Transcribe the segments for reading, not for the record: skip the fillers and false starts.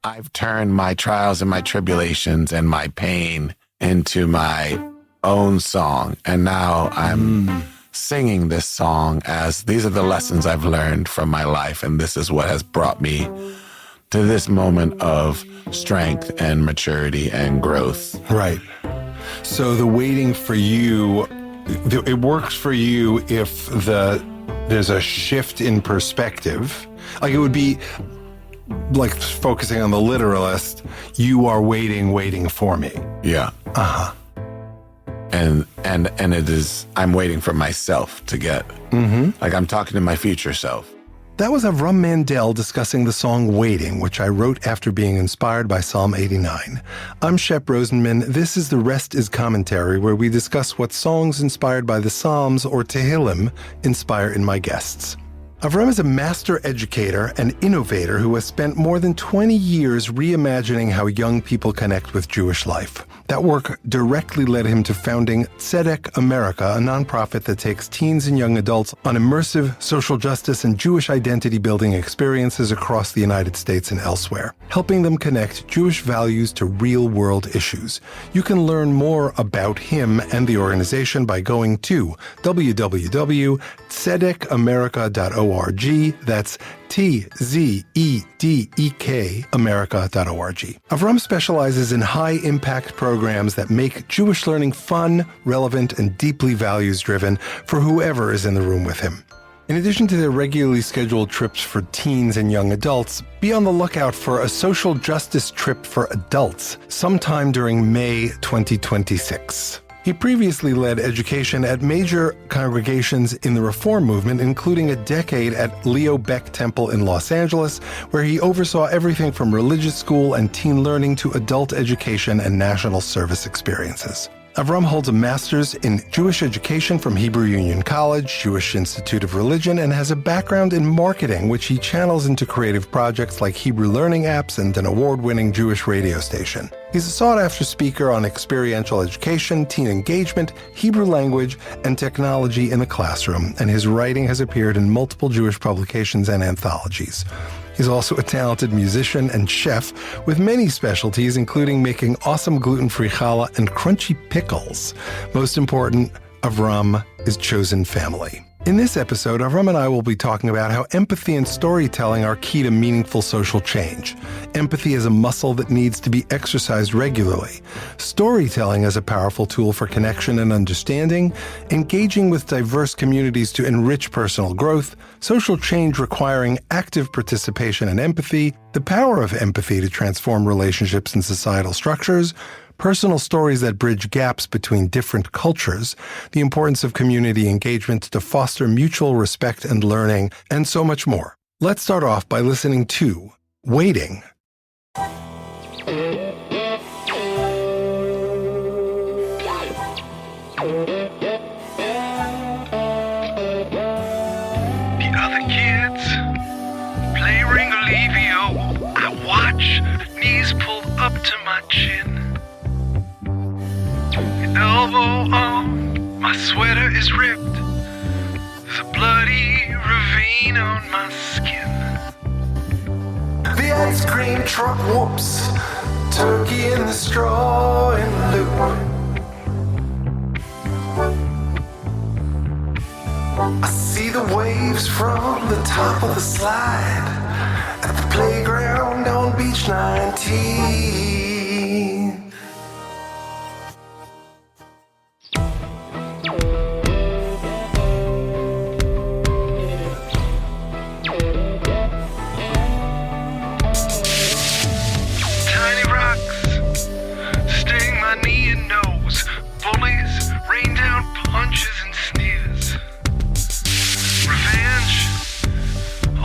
I've turned my trials and my tribulations and my pain into my own song. And now I'm singing this song as these are the lessons I've learned from my life. And this is what has brought me to this moment of strength and maturity and growth. Right. So the waiting for you, it works for you if there's a shift in perspective. Like it would be like focusing on the literalist, you are waiting for me. Yeah. Uh-huh. And it is, I'm waiting for myself to get, like I'm talking to my future self. That was Avram Mandell discussing the song Waiting, which I wrote after being inspired by Psalm 89. I'm Shep Rosenman. This is The Rest is Commentary, where we discuss what songs inspired by the Psalms or Tehillim inspire in my guests. Avram is a master educator and innovator who has spent more than 20 years reimagining how young people connect with Jewish life. That work directly led him to founding Tzedek America, a nonprofit that takes teens and young adults on immersive social justice and Jewish identity building experiences across the United States and elsewhere, helping them connect Jewish values to real-world issues. You can learn more about him and the organization by going to www.tzedekamerica.org. That's TZEDEK America.org. Avram specializes in high-impact programs that make Jewish learning fun, relevant, and deeply values-driven for whoever is in the room with him. In addition to their regularly scheduled trips for teens and young adults, be on the lookout for a social justice trip for adults sometime during May 2026. He previously led education at major congregations in the Reform movement, including a decade at Leo Beck Temple in Los Angeles, where he oversaw everything from religious school and teen learning to adult education and national service experiences. Avram holds a master's in Jewish education from Hebrew Union College, Jewish Institute of Religion, and has a background in marketing, which he channels into creative projects like Hebrew learning apps and an award-winning Jewish radio station. He's a sought-after speaker on experiential education, teen engagement, Hebrew language, and technology in the classroom, and his writing has appeared in multiple Jewish publications and anthologies. He's also a talented musician and chef with many specialties, including making awesome gluten-free challah and crunchy pickles. Most important, Avram is chosen family. In this episode, Avram and I will be talking about how empathy and storytelling are key to meaningful social change. Empathy is a muscle that needs to be exercised regularly. Storytelling is a powerful tool for connection and understanding, engaging with diverse communities to enrich personal growth, social change requiring active participation and empathy, the power of empathy to transform relationships and societal structures, personal stories that bridge gaps between different cultures, the importance of community engagement to foster mutual respect and learning, and so much more. Let's start off by listening to Waiting. The other kids play Ringolevio. I watch, knees pulled up to my chin. Elbow on, my sweater is ripped. There's a bloody ravine on my skin. The ice cream truck whoops, turkey in the straw in loop. I see the waves from the top of the slide at the playground on Beach 19.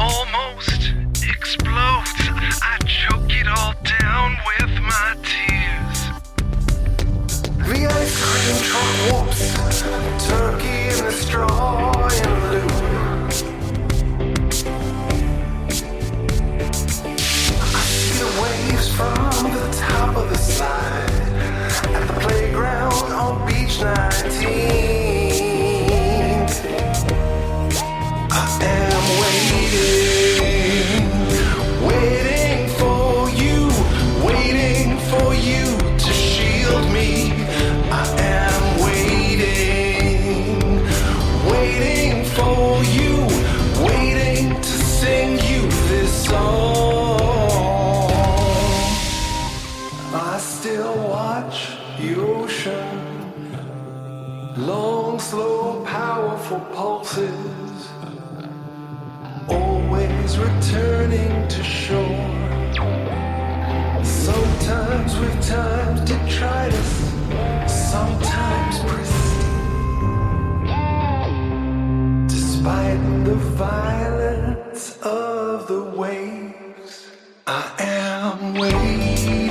Almost explodes. I choke it all down with my I am waiting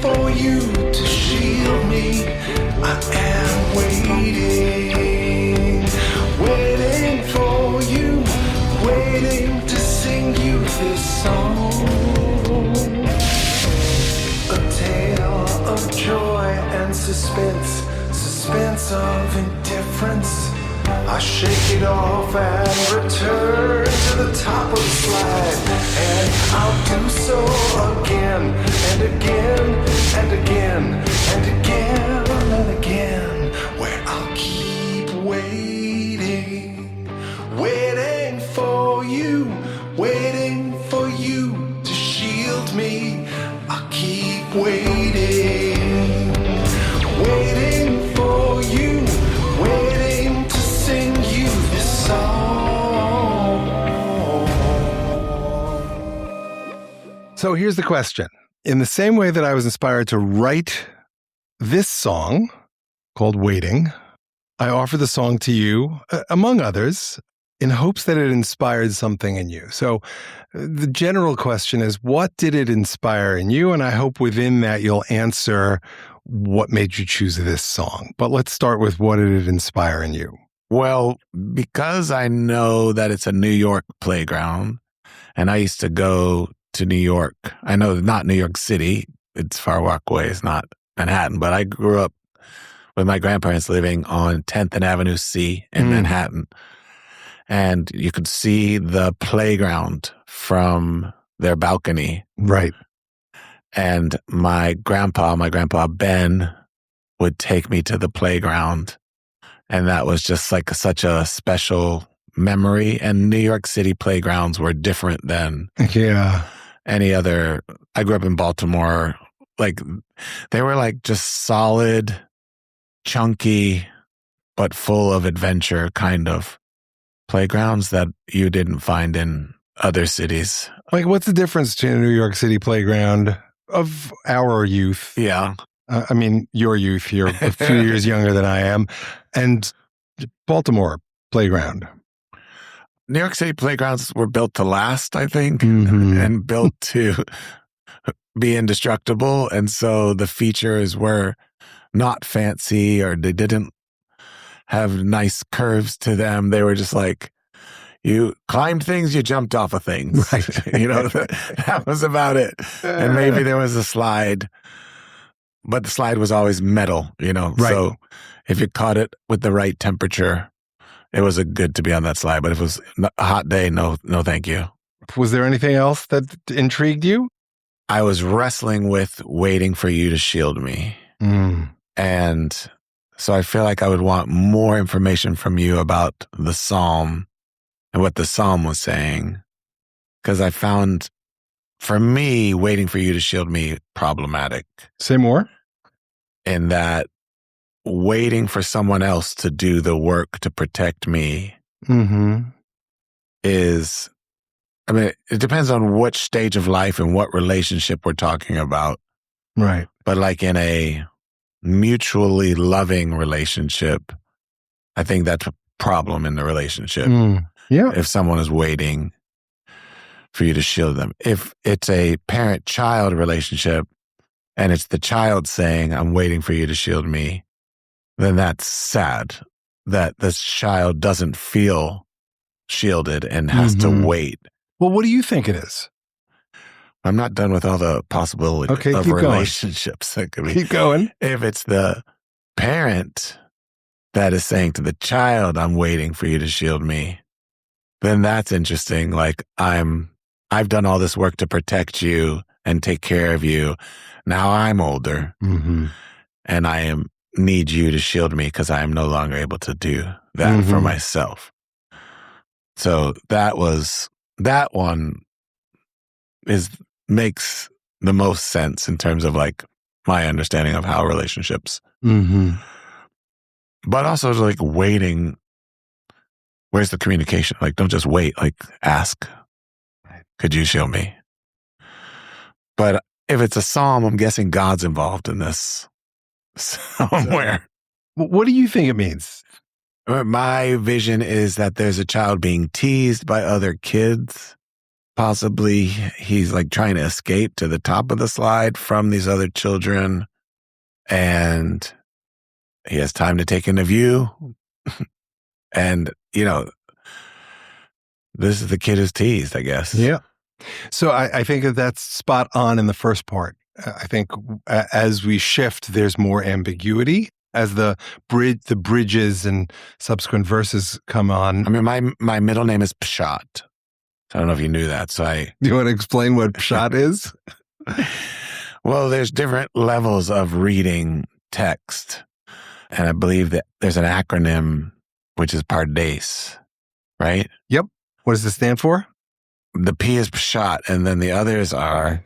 for you to shield me. I am waiting for you, waiting to sing you this song. A tale of joy and suspense of indifference. I shake it off and return to the top of the slide, and I'll do so again and again and again and again and again, where I'll keep waiting for you to shield me. I'll keep waiting for you, waiting to sing you this song. So here's the question. In the same way that I was inspired to write this song called Waiting, I offer the song to you, among others, in hopes that it inspired something in you. So the general question is, what did it inspire in you? And I hope within that you'll answer what made you choose this song. But let's start with, what did it inspire in you? Well, because I know that it's a New York playground, and I used to go to New York. I know not New York City. It's Far Walkway. It's not Manhattan. But I grew up with my grandparents living on 10th and Avenue C in Manhattan. And you could see the playground from their balcony. Right. And my grandpa Ben, would take me to the playground. And that was just like such a special memory. And New York City playgrounds were different than any other. I grew up in Baltimore. Like, they were like just solid, chunky, but full of adventure kind of playgrounds that you didn't find in other cities. Like, what's the difference between a New York City playground of our youth? Yeah. I mean, your youth, you're a few years younger than I am, and Baltimore playground. New York City playgrounds were built to last, I think, and built to be indestructible. And so the features were not fancy, or they didn't have nice curves to them. They were just like, you climbed things, you jumped off of things. Right. That was about it. And maybe there was a slide, but the slide was always metal, Right. So if you caught it with the right temperature, it was good to be on that slide. But if it was a hot day, no, thank you. Was there anything else that intrigued you? I was wrestling with waiting for you to shield me. And so I feel like I would want more information from you about the psalm and what the psalm was saying. Because I found, for me, waiting for you to shield me problematic. Say more. In that, waiting for someone else to do the work to protect me is, I mean, it depends on which stage of life and what relationship we're talking about. Right. But like in a mutually loving relationship, I think that's a problem in the relationship. Yeah. If someone is waiting for you to shield them. If it's a parent-child relationship and it's the child saying, I'm waiting for you to shield me, then that's sad that this child doesn't feel shielded and has to wait. Well, what do you think it is? I'm not done with all the possibilities of relationships that could be. Keep going. If it's the parent that is saying to the child, I'm waiting for you to shield me, then that's interesting. Like, I've done all this work to protect you and take care of you. Now I'm older and I need you to shield me because I am no longer able to do that for myself. So that one makes the most sense in terms of like my understanding of how relationships. But also like waiting, where's the communication? Like, don't just wait, like ask, could you shield me? But if it's a psalm, I'm guessing God's involved in this somewhere. What do you think it means? My vision is that there's a child being teased by other kids. Possibly he's like trying to escape to the top of the slide from these other children. And he has time to take in a view. And, this is the kid who's teased, I guess. Yeah. So I think that's spot on in the first part. I think as we shift, there's more ambiguity as the bridges and subsequent verses come on. I mean, my middle name is Pshat. I don't know if you knew that. Do you want to explain what Pshat is? Well, there's different levels of reading text. And I believe that there's an acronym, which is Pardes, right? Yep. What does this stand for? The P is Pshat, and then the others are...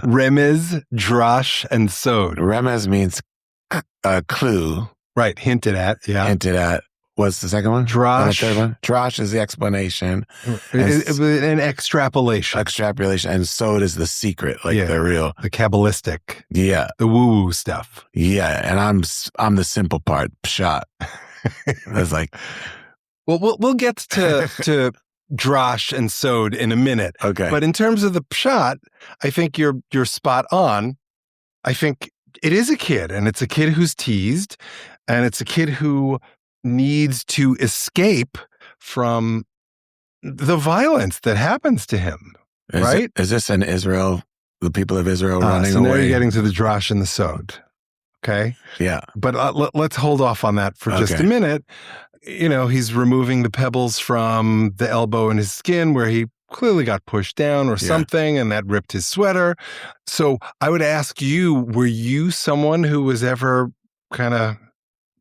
Remez, Drash, and Sod. Remez means a clue. Right, hinted at, yeah. Hinted at. What's the second one? Drash. The third one? Drash is the explanation. An extrapolation. Extrapolation. And Sod is the secret, the real. The Kabbalistic. Yeah. The woo-woo stuff. Yeah, and I'm the simple part, Pshat. That's like... Well, we'll get to Drash and Sod in a minute. Okay. But in terms of the Pshat, I think you're spot on. I think it is a kid, and it's a kid who's teased, and it's a kid who needs to escape from the violence that happens to him, right? Is this in Israel, the people of Israel running so away? now you're getting to the Drash and the Sod, okay? Yeah. But let's hold off on that for just a minute. He's removing the pebbles from the elbow in his skin where he clearly got pushed down or something, and that ripped his sweater. So I would ask you, were you someone who was ever kind of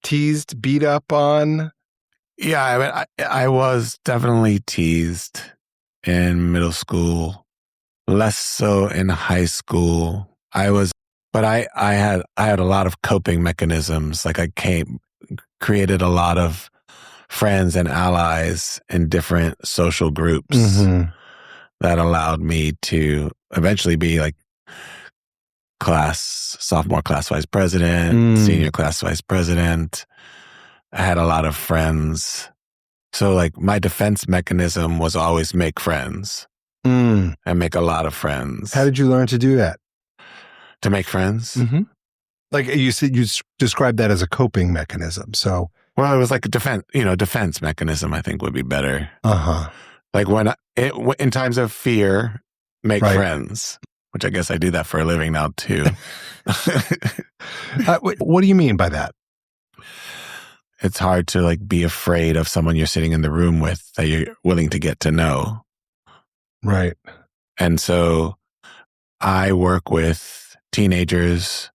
teased, beat up on? Yeah, I mean, I was definitely teased in middle school, less so in high school. But I had a lot of coping mechanisms. Like I created a lot of friends and allies in different social groups that allowed me to eventually be like sophomore class vice president, senior class vice president. I had a lot of friends. So like my defense mechanism was always make friends and make a lot of friends. How did you learn to do that? To make friends? Mm-hmm. Like you said, you described that as a coping mechanism. So, well, it was like a defense mechanism, I think would be better. Like in times of fear, make friends, which I guess I do that for a living now too. What do you mean by that? It's hard to like be afraid of someone you're sitting in the room with that you're willing to get to know. Right. And so I work with teenagers,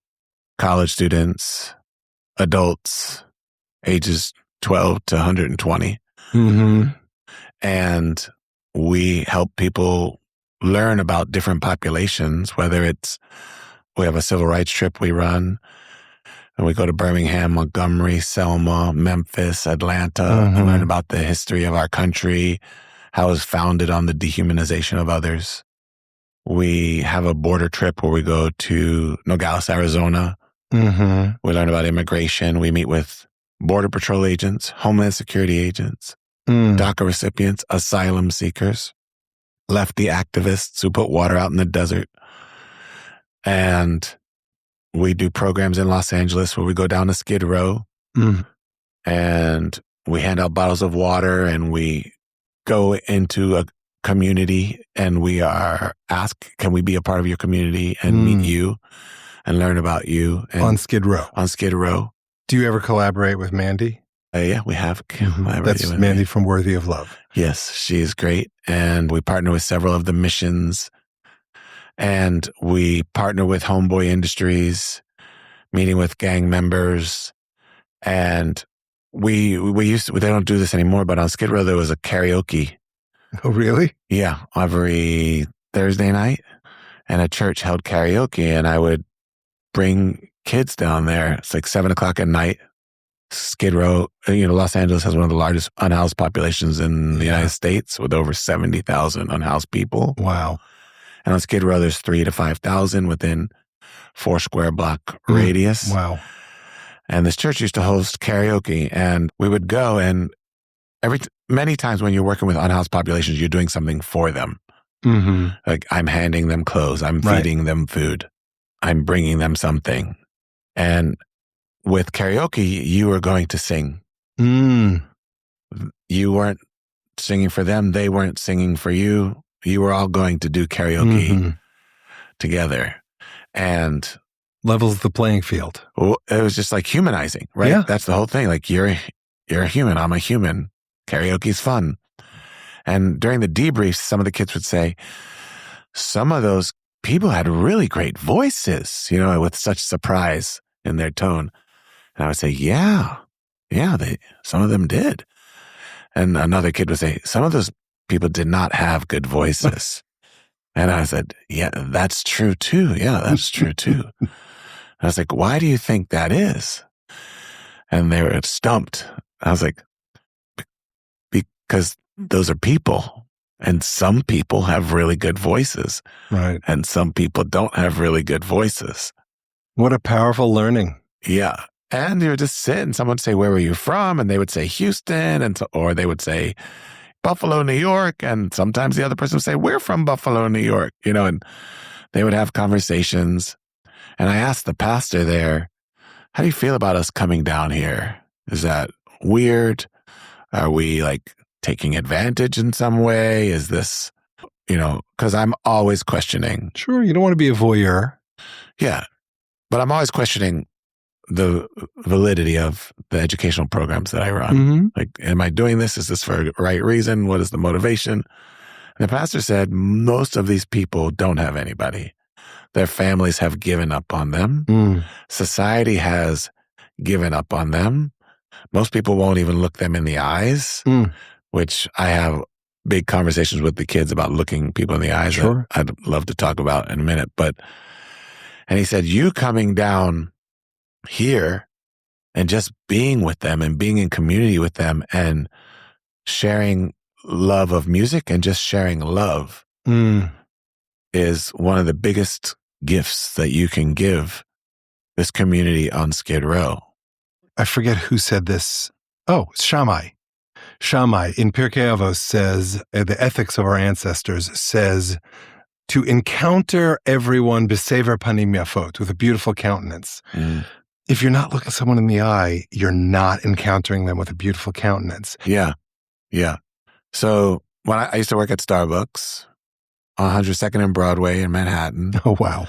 college students, adults, ages 12 to 120. And we help people learn about different populations, whether we have a civil rights trip we run, and we go to Birmingham, Montgomery, Selma, Memphis, Atlanta, and learn about the history of our country, how it was founded on the dehumanization of others. We have a border trip where we go to Nogales, Arizona. We learn about immigration. We meet with Border Patrol agents, Homeland Security agents, DACA recipients, asylum seekers, lefty activists who put water out in the desert. And we do programs in Los Angeles where we go down to Skid Row and we hand out bottles of water, and we go into a community and we are asked, can we be a part of your community and meet you and learn about you? And on Skid Row. On Skid Row. Do you ever collaborate with Mandy? Yeah, we have collaborated. That's with Mandy from Worthy of Love. Yes, she is great. And we partner with several of the missions. And we partner with Homeboy Industries, meeting with gang members. And we used to, they don't do this anymore, but on Skid Row there was a karaoke. Oh, really? Yeah, every Thursday night. And a church held karaoke, and I would bring kids down there. It's like 7:00 at night. Skid Row, Los Angeles has one of the largest unhoused populations in the United States, with over 70,000 unhoused people. Wow. And on Skid Row, there's 3,000 to 5,000 within 4 square block radius. Wow. And this church used to host karaoke, and we would go, and many times when you're working with unhoused populations, you're doing something for them. Mm-hmm. Like I'm handing them clothes, I'm feeding them food, I'm bringing them something. And with karaoke, you were going to sing. Mm. You weren't singing for them. They weren't singing for you. You were all going to do karaoke together. And levels the playing field. It was just like humanizing, right? Yeah. That's the whole thing. Like you're a human. I'm a human. Karaoke's fun. And during the debriefs, some of the kids would say, some of those people had really great voices, with such surprise in their tone. And I would say, yeah, some of them did. And another kid would say, some of those people did not have good voices. And I said, yeah, that's true too. Yeah, that's true too. I was like, why do you think that is? And they were stumped. I was like, because those are people. And some people have really good voices. Right. And some people don't have really good voices. What a powerful learning. Yeah. And you would just sit and someone would say, where were you from? And they would say Houston, or they would say Buffalo, New York. And sometimes the other person would say, we're from Buffalo, New York, and they would have conversations. And I asked the pastor there, how do you feel about us coming down here? Is that weird? Are we like taking advantage in some way? Is this, because I'm always questioning. Sure, you don't want to be a voyeur. Yeah. But I'm always questioning the validity of the educational programs that I run. Mm-hmm. Like, am I doing this? Is this for the right reason? What is the motivation? And the pastor said, most of these people don't have anybody. Their families have given up on them. Mm. Society has given up on them. Most people won't even look them in the eyes, which I have big conversations with the kids about looking people in the eyes. Sure. That I'd love to talk about in a minute. And he said, you coming down here and just being with them and being in community with them and sharing love of music and just sharing love is one of the biggest gifts that you can give this community on Skid Row. I forget who said this. Oh, Shammai. Shammai in Pirkei Avos says, the ethics of our ancestors says, to encounter everyone b'sever panim yafot, with a beautiful countenance. If you're not looking someone in the eye, you're not encountering them with a beautiful countenance. Yeah. Yeah. So when I used to work at Starbucks on 102nd and Broadway in Manhattan. Oh, wow.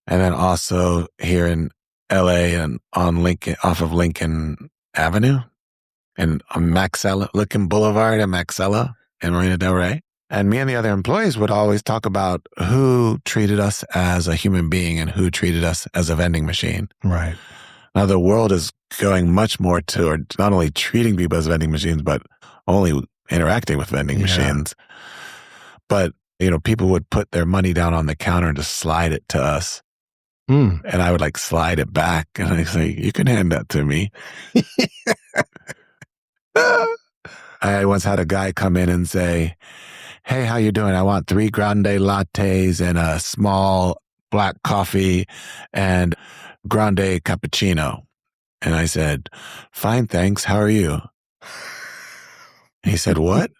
And then also here in LA and on Lincoln, off of Lincoln Avenue and on Maxella, Lincoln Boulevard and Maxella in Marina Del Rey. And me and the other employees would always talk about who treated us as a human being and who treated us as a vending machine. Right. Now, the world is going much more toward not only treating people as vending machines, but only interacting with vending machines. But, people would put their money down on the counter and just slide it to us. And I would like slide it back. And I say, you can hand that to me. I once had a guy come in and say, hey, how you doing? I want 3 grande lattes and a small black coffee and grande cappuccino. And I said, fine, thanks. How are you? And he said, what?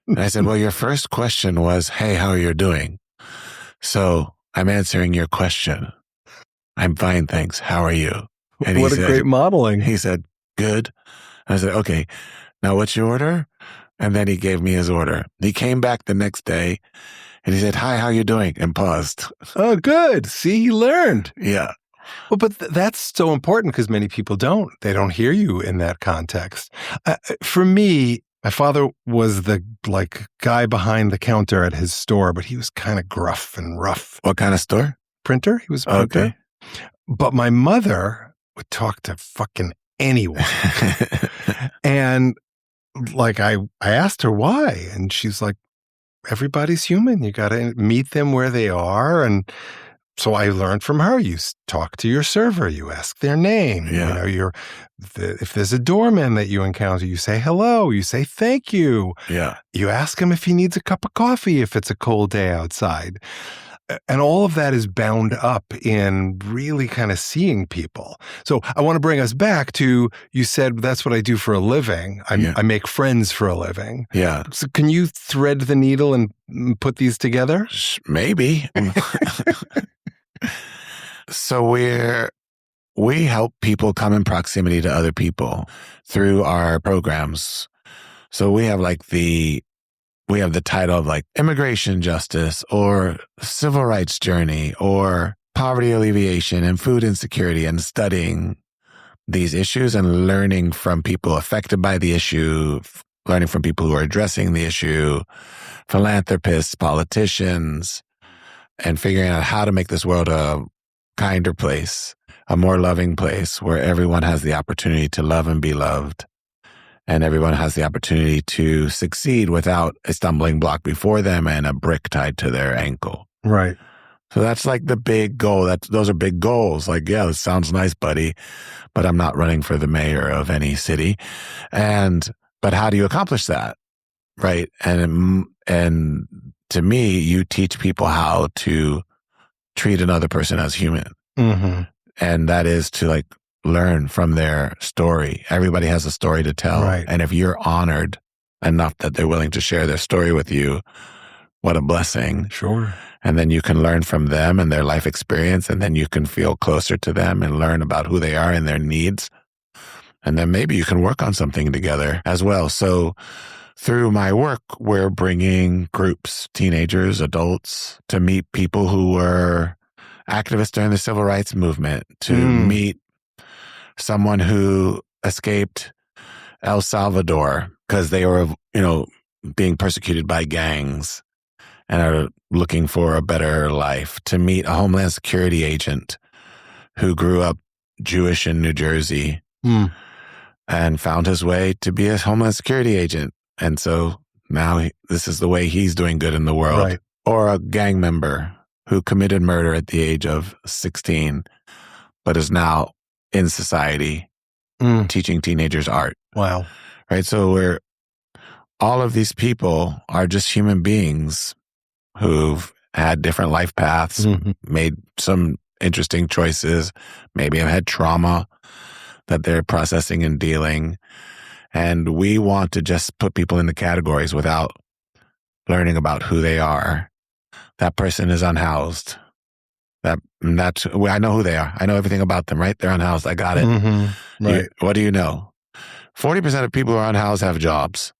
And I said, well, your first question was, hey, how are you doing? So I'm answering your question. I'm fine, thanks. How are you? And what a great modeling. He said, good. I said, okay, now what's your order? And then he gave me his order. He came back the next day and he said, hi, how you doing? And paused. Oh, good. See, he learned. Yeah. Well, but that's so important because many people don't. They don't hear you in that context. For me, my father was the guy behind the counter at his store, but he was kind of gruff and rough. What kind of store? Printer. He was a printer. Okay. But my mother would talk to fucking anyone. And I asked her why. And she's like, everybody's human. You got to meet them where they are. And so I learned from her, you talk to your server, you ask their name. Yeah. If there's a doorman that you encounter, you say hello, you say thank you. Yeah. You ask him if he needs a cup of coffee if it's a cold day outside. And all of that is bound up in really kind of seeing people. So I want to bring us back to, you said that's what I do for a living. I make friends for a living. Yeah. So can you thread the needle and put these together? Maybe. So we help people come in proximity to other people through our programs. So we have the title of immigration justice or civil rights journey or poverty alleviation and food insecurity, and studying these issues and learning from people affected by the issue, learning from people who are addressing the issue, philanthropists, politicians, and figuring out how to make this world a kinder place, a more loving place where everyone has the opportunity to love and be loved. And everyone has the opportunity to succeed without a stumbling block before them and a brick tied to their ankle. Right. So that's the big goal. Those are big goals. Yeah, this sounds nice, buddy, but I'm not running for the mayor of any city. But how do you accomplish that? Right. And to me, you teach people how to treat another person as human. Mm-hmm. And that is to learn from their story. Everybody has a story to tell. Right. And if you're honored enough that they're willing to share their story with you, what a blessing. Sure. And then you can learn from them and their life experience, and then you can feel closer to them and learn about who they are and their needs. And then maybe you can work on something together as well. So through my work, we're bringing groups, teenagers, adults, to meet people who were activists during the civil rights movement, to meet someone who escaped El Salvador because they were, being persecuted by gangs and are looking for a better life, to meet a Homeland Security agent who grew up Jewish in New Jersey and found his way to be a Homeland Security agent. And so now this is the way he's doing good in the world. Right. Or a gang member who committed murder at the age of 16, but is now in society teaching teenagers art. Wow. Right. So all of these people are just human beings who've had different life paths, made some interesting choices, maybe have had trauma that they're processing and dealing. And we want to just put people in the categories without learning about who they are. That person is unhoused. I know who they are. I know everything about them, right? They're unhoused. I got it. Mm-hmm. Right. What do you know? 40% of people who are unhoused have jobs.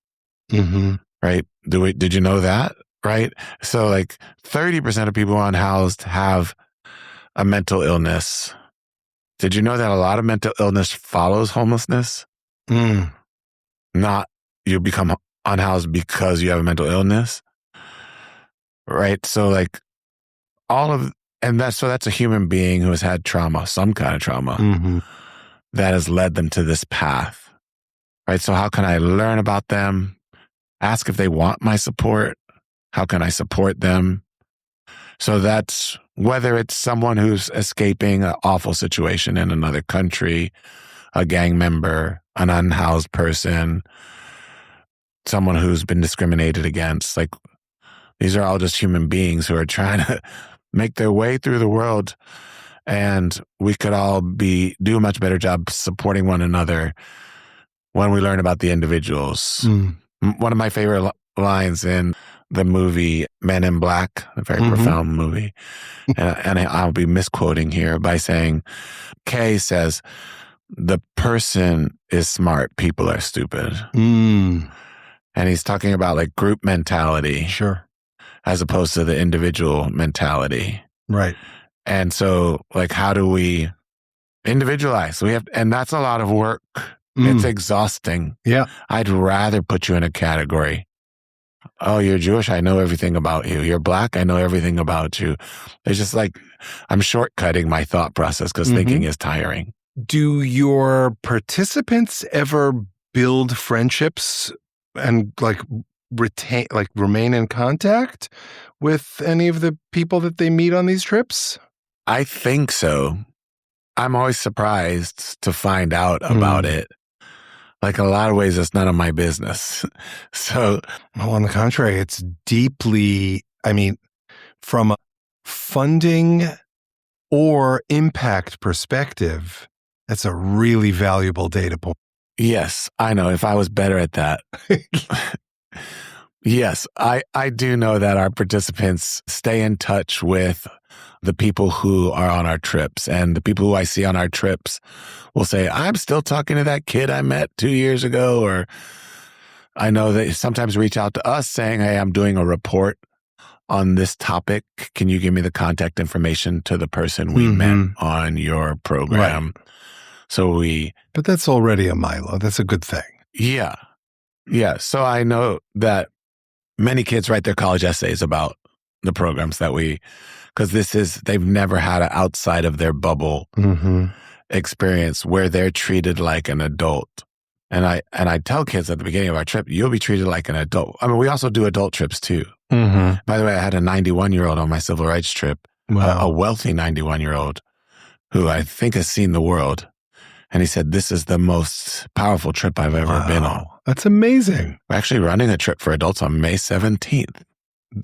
Mm-hmm. Right? Did you know that? Right? So 30% of people who are unhoused have a mental illness. Did you know that a lot of mental illness follows homelessness? Not you become unhoused because you have a mental illness. Right? So that's a human being who has had trauma, some kind of trauma, that has led them to this path. Right? So how can I learn about them? Ask if they want my support. How can I support them? So that's whether it's someone who's escaping an awful situation in another country, a gang member, an unhoused person, someone who's been discriminated against. These are all just human beings who are trying to make their way through the world. And we could all do a much better job supporting one another when we learn about the individuals. One of my favorite lines in the movie Men in Black, a very profound movie, and I'll be misquoting here by saying, Kay says, the person is smart, people are stupid. And he's talking about like group mentality. Sure. As opposed to the individual mentality. Right. And so like, how do we individualize? And that's a lot of work. It's exhausting. Yeah. I'd rather put you in a category. Oh, you're Jewish. I know everything about you. You're Black. I know everything about you. It's just like, I'm shortcutting my thought process because thinking is tiring. Do your participants ever build friendships and remain in contact with any of the people that they meet on these trips? I think so. I'm always surprised to find out about it. Like in a lot of ways, it's none of my business. So, well, on the contrary, it's deeply, from a funding or impact perspective, that's a really valuable data point. Yes, I know. If I was better at that. Yes, I do know that our participants stay in touch with the people who are on our trips. And the people who I see on our trips will say, I'm still talking to that kid I met 2 years ago. Or I know they sometimes reach out to us saying, hey, I'm doing a report on this topic. Can you give me the contact information to the person we met on your program? Right. So But that's already a Milo. That's a good thing. Yeah. Yeah. So I know that many kids write their college essays about the programs that because they've never had an outside of their bubble experience where they're treated like an adult. And I tell kids at the beginning of our trip, you'll be treated like an adult. I mean, we also do adult trips too. By the way, I had a 91-year-old on my civil rights trip, a wealthy 91-year-old who I think has seen the world. And he said, this is the most powerful trip I've ever been on. That's amazing. We're actually running a trip for adults on May 17th.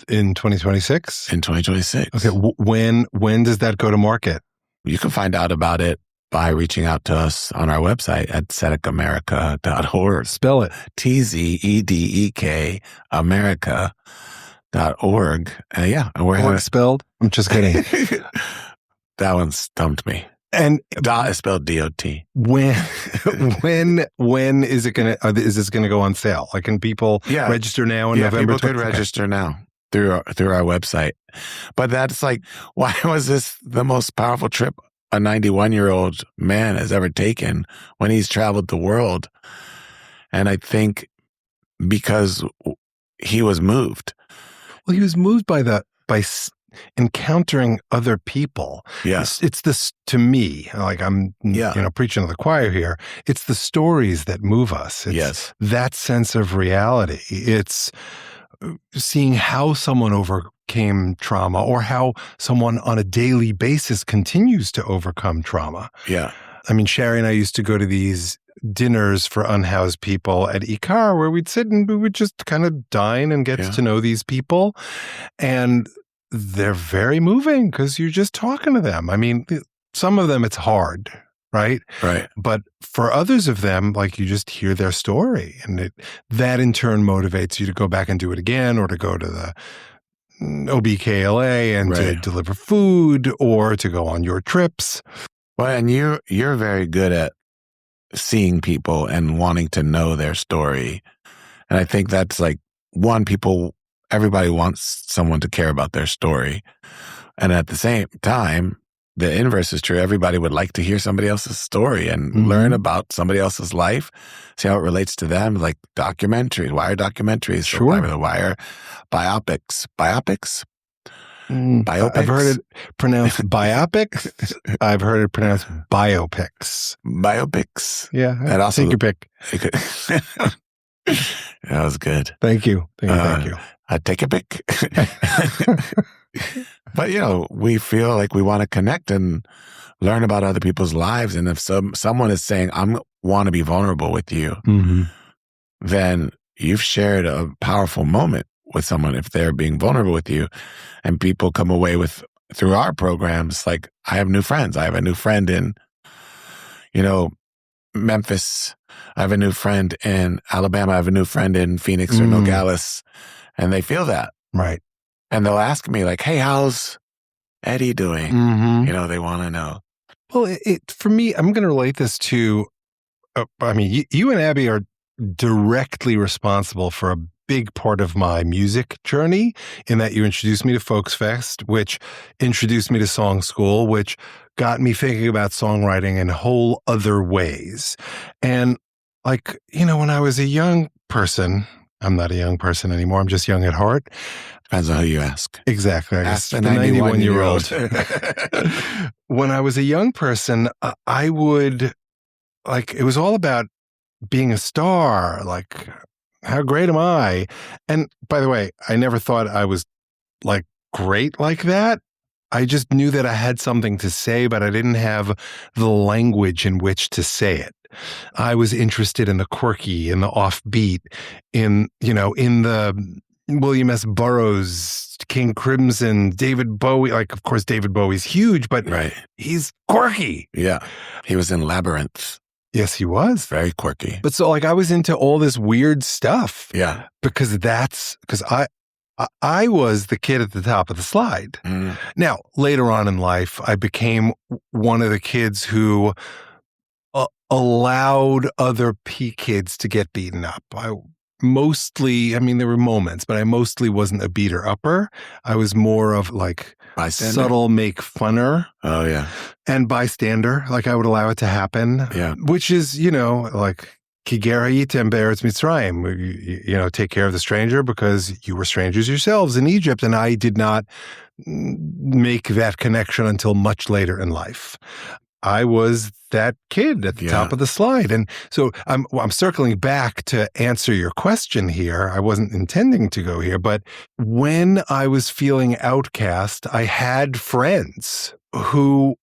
In 2026? In 2026. Okay. When does that go to market? You can find out about it by reaching out to us on our website at tzedekAmerica.org. Spell it. TZEDEK America.org. Yeah. And we're spelled? I'm just kidding. That one stumped me. And dot is spelled D-O-T. When is it is this gonna go on sale? Like, can people register now in November? People could register now through our website. But that's like, why was this the most powerful trip a 91-year-old man has ever taken when he's traveled the world? And I think because he was moved. Well, he was moved by encountering other people. Yes. It's this, to me, like I'm preaching to the choir here. It's the stories that move us. It's that sense of reality. It's seeing how someone overcame trauma or how someone on a daily basis continues to overcome trauma. Yeah. I mean, Sherry and I used to go to these dinners for unhoused people at Ikar where we'd sit and we would just kind of dine and get to know these people. And they're very moving because you're just talking to them. I mean, some of them it's hard, right? Right. But for others of them, like, you just hear their story, and that in turn motivates you to go back and do it again, or to go to the OBKLA and to deliver food, or to go on your trips. Well, and you're very good at seeing people and wanting to know their story. And I think that's like everybody wants someone to care about their story. And at the same time, the inverse is true. Everybody would like to hear somebody else's story and learn about somebody else's life, see how it relates to them, like documentaries. Why are documentaries so popular? Why are biopics? Biopics? Biopics? I've heard it pronounced biopics. I've heard it pronounced biopics. Biopics? Yeah. And also, take your pick. That was good. Thank you. Thank you. I'd take a pic. But, we feel like we want to connect and learn about other people's lives. And if someone is saying, I want to be vulnerable with you, then you've shared a powerful moment with someone if they're being vulnerable with you. And people come away through our programs, like, I have new friends. I have a new friend in, Memphis. I have a new friend in Alabama. I have a new friend in Phoenix or Nogales. And they feel that. Right. And they'll ask me like, hey, how's Eddie doing? They want to know. Well, for me, I'm going to relate this to, you and Abby are directly responsible for a big part of my music journey, in that you introduced me to Folks Fest, which introduced me to Song School, which got me thinking about songwriting in whole other ways. And when I was a young person, I'm not a young person anymore. I'm just young at heart. Depends on who you ask. Exactly. Ask the 91-year-old. When I was a young person, I would, it was all about being a star. Like, how great am I? And by the way, I never thought I was great like that. I just knew that I had something to say, but I didn't have the language in which to say it. I was interested in the quirky, in the offbeat, in the William S. Burroughs King Crimson, David Bowie. Like, of course, David Bowie's huge, but Right. he's quirky. Yeah. He was in Labyrinth. Yes, he was. Very quirky. But so like I was into all this weird stuff. Yeah. Because I was the kid at the top of the slide. Mm. Now, later on in life, I became one of the kids who allowed other kids to get beaten up. There were moments, but I mostly wasn't a beater upper. I was more of like Bystander? subtle make funner. Oh, yeah. And bystander. Like I would allow it to happen. Yeah. Which is, like Kigera Yitem Be'eretz Mitzrayim, take care of the stranger because you were strangers yourselves in Egypt. And I did not make that connection until much later in life. I was that kid at the top of the slide. And so I'm circling back to answer your question here. I wasn't intending to go here, but when I was feeling outcast, I had friends who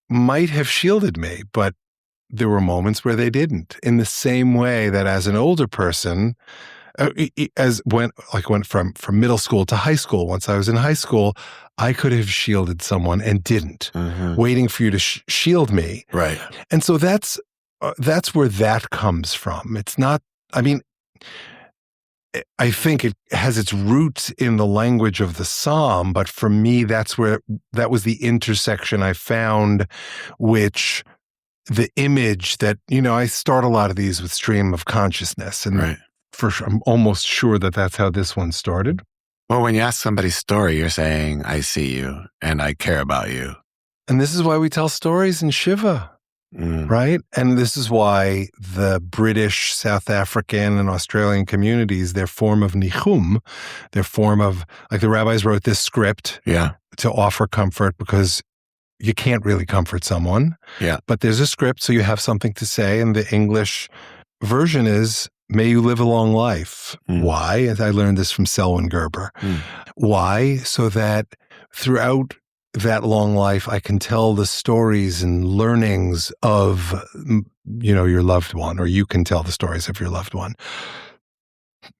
might have shielded me, but there were moments where they didn't. In the same way that as an older person, went from middle school to high school. Once I was in high school, I could have shielded someone and didn't, waiting for you to shield me. Right. And so that's where that comes from. It's not. I mean, I think it has its roots in the language of the psalm, but for me, that was the intersection I found, which the image that I start a lot of these with stream of consciousness, and right. For sure, I'm almost sure that that's how this one started. Well, when you ask somebody's story, you're saying, I see you and I care about you. And this is why we tell stories in Shiva, right? And this is why the British, South African, and Australian communities, their form of nichum, their form of, like the rabbis wrote this script to offer comfort because you can't really comfort someone. Yeah. But there's a script, so you have something to say. And the English version is, may you live a long life. Why? As I learned this from Selwyn Gerber. Why? So that throughout that long life, I can tell the stories and learnings of, your loved one, or you can tell the stories of your loved one.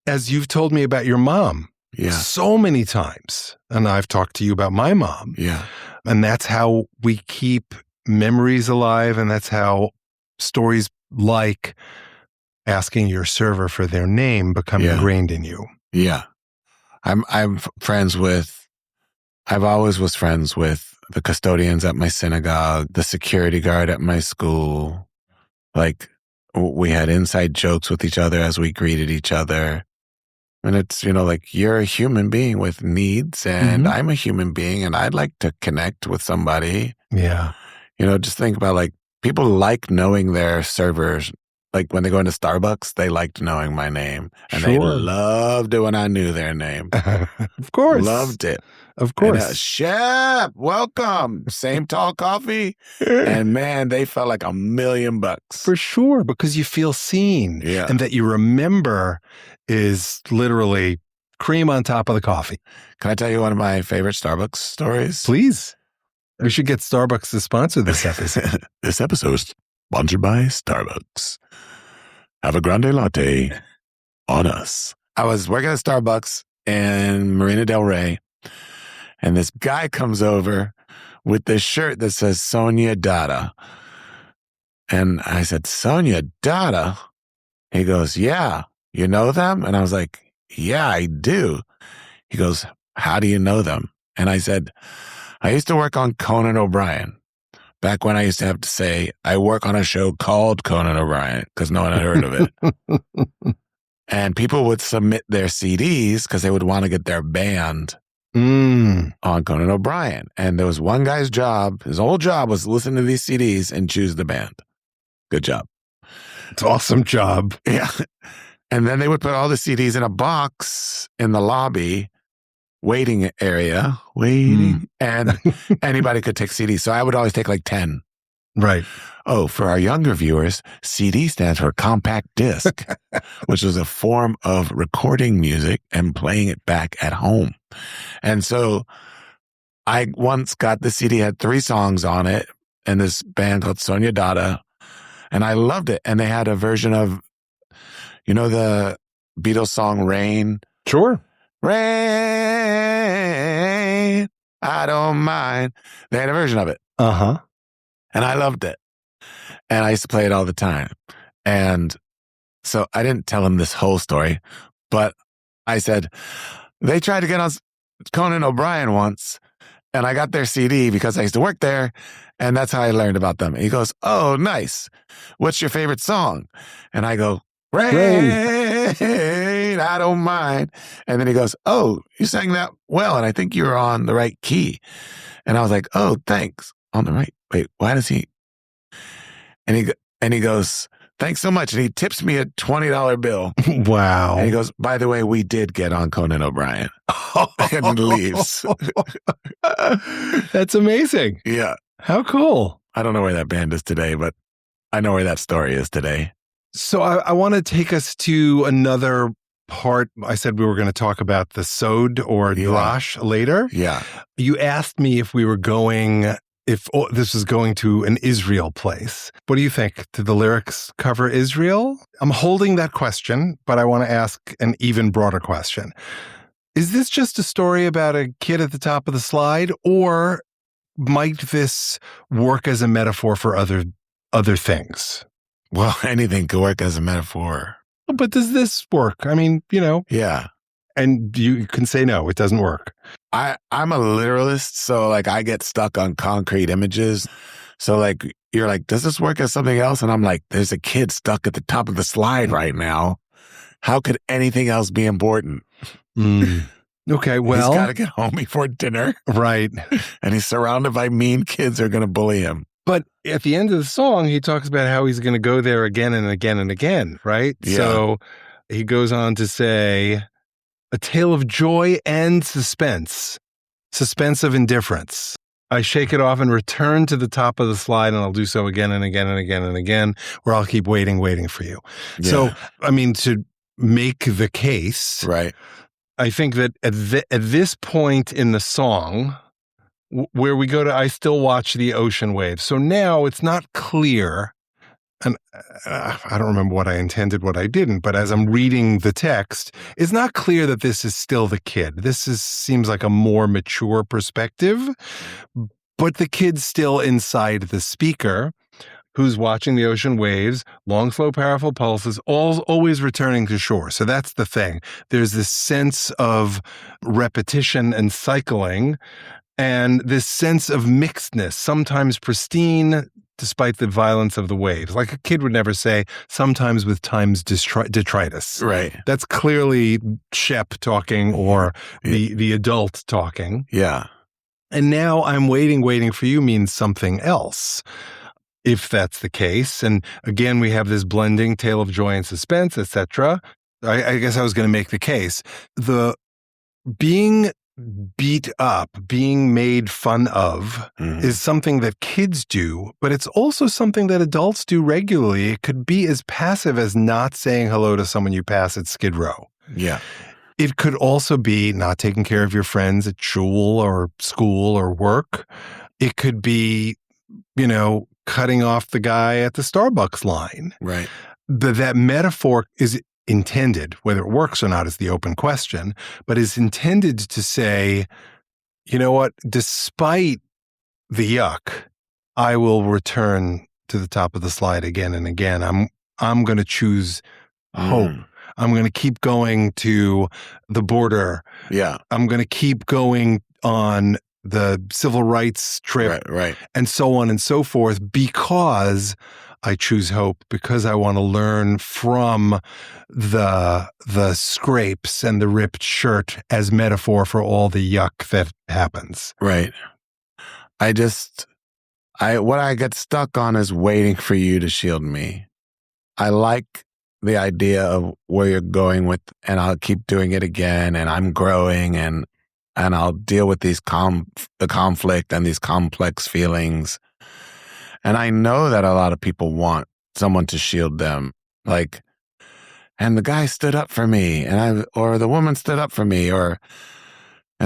As you've told me about your mom so many times, and I've talked to you about my mom. Yeah. And that's how we keep memories alive, and that's how stories like asking your server for their name become ingrained in you. Yeah. I'm I've always was friends with the custodians at my synagogue, the security guard at my school. Like, we had inside jokes with each other as we greeted each other. And it's, like, you're a human being with needs, and I'm a human being, and I'd like to connect with somebody. Yeah. Just think about, like, people like knowing their servers. Like, when they go into Starbucks, they liked knowing my name. And they loved it when I knew their name. Of course. Loved it. Of course. And, Shep, welcome. Same tall coffee. And man, they felt like $1 million. For sure, because you feel seen. Yeah. And that you remember is literally cream on top of the coffee. Can I tell you one of my favorite Starbucks stories? Please. We should get Starbucks to sponsor this episode. This episode is sponsored by Starbucks. Have a grande latte on us. I was working at Starbucks in Marina Del Rey, and this guy comes over with this shirt that says Sonia Dada. And I said, Sonia Dada? He goes, yeah, you know them? And I was like, yeah, I do. He goes, how do you know them? And I said, I used to work on Conan O'Brien. Back when I used to have to say, I work on a show called Conan O'Brien, because no one had heard of it. And people would submit their CDs because they would want to get their band on Conan O'Brien. And there was one guy's job, his whole job was listen to these CDs and choose the band. Good job. It's an awesome job. Yeah. And then they would put all the CDs in a box in the lobby, waiting area, and anybody could take CDs. So I would always take like 10. Right. Oh, for our younger viewers, CD stands for compact disc, which was a form of recording music and playing it back at home. And so I once got the CD, had 3 songs on it, and this band called Sonia Dada, and I loved it. And they had a version of, the Beatles song Rain? Sure. Rain I don't mind. They had a version of it. Uh-huh. And I loved it. And I used to play it all the time. And so I didn't tell him this whole story, but I said, they tried to get on Conan O'Brien once, and I got their CD because I used to work there, and that's how I learned about them. And he goes, oh, nice. What's your favorite song? And I go, Rain, I don't mind. And then he goes, oh, you sang that well, and I think you were on the right key. And I was like, oh, thanks. On the right. Wait, why does he? And he goes, thanks so much. And he tips me a $20 bill. Wow. And he goes, by the way, we did get on Conan O'Brien. And leaves. That's amazing. Yeah. How cool. I don't know where that band is today, but I know where that story is today. So I want to take us to another part. I said we were going to talk about the Sod or Drash later. Yeah. You asked me if we were going, if this was going to an Israel place. What do you think? Did the lyrics cover Israel? I'm holding that question, but I want to ask an even broader question. Is this just a story about a kid at the top of the slide, or might this work as a metaphor for other things? Well, anything could work as a metaphor. But does this work? I mean, Yeah. And you can say no, it doesn't work. I'm a literalist, so like I get stuck on concrete images. So like you're like, does this work as something else? And I'm like, there's a kid stuck at the top of the slide right now. How could anything else be important? Okay, well, he's got to get home before dinner. Right. And he's surrounded by mean kids who are going to bully him. But at the end of the song, he talks about how he's going to go there again and again and again, right? Yeah. So he goes on to say, a tale of joy and suspense of indifference. I shake it off and return to the top of the slide, and I'll do so again and again and again and again, or I'll keep waiting for you. Yeah. So, I mean, to make the case, right? I think that at this point in the song, where we go to, I still watch the ocean waves. So now it's not clear, and I don't remember what I intended, what I didn't, but as I'm reading the text, it's not clear that this is still the kid. Seems like a more mature perspective, but the kid's still inside the speaker who's watching the ocean waves, long, slow, powerful pulses, always returning to shore. So that's the thing. There's this sense of repetition and cycling, and this sense of mixedness, sometimes pristine, despite the violence of the waves. Like a kid would never say, sometimes with times detritus. Right. That's clearly Shep talking, or the adult talking. Yeah. And now I'm waiting for you means something else, if that's the case. And again, we have this blending, tale of joy and suspense, etc. I guess I was going to make the case. The being beat up, being made fun of is something that kids do, but it's also something that adults do regularly. It could be as passive as not saying hello to someone you pass at Skid Row. Yeah. It could also be not taking care of your friends at shul or school or work. It could be, cutting off the guy at the Starbucks line. Right. That metaphor is intended, whether it works or not is the open question, but is intended to say, you know what, despite the yuck, I will return to the top of the slide again and again. I'm going to choose hope. I'm going to keep going to the border. Yeah. I'm going to keep going on the civil rights trip, right. And so on and so forth, because I choose hope, because I want to learn from the scrapes and the ripped shirt as metaphor for all the yuck that happens. Right. What I get stuck on is waiting for you to shield me. I like the idea of where you're going with, and I'll keep doing it again, and I'm growing, and I'll deal with these the conflict and these complex feelings. And I know that a lot of people want someone to shield them. Like, and the guy stood up for me, or the woman stood up for me, and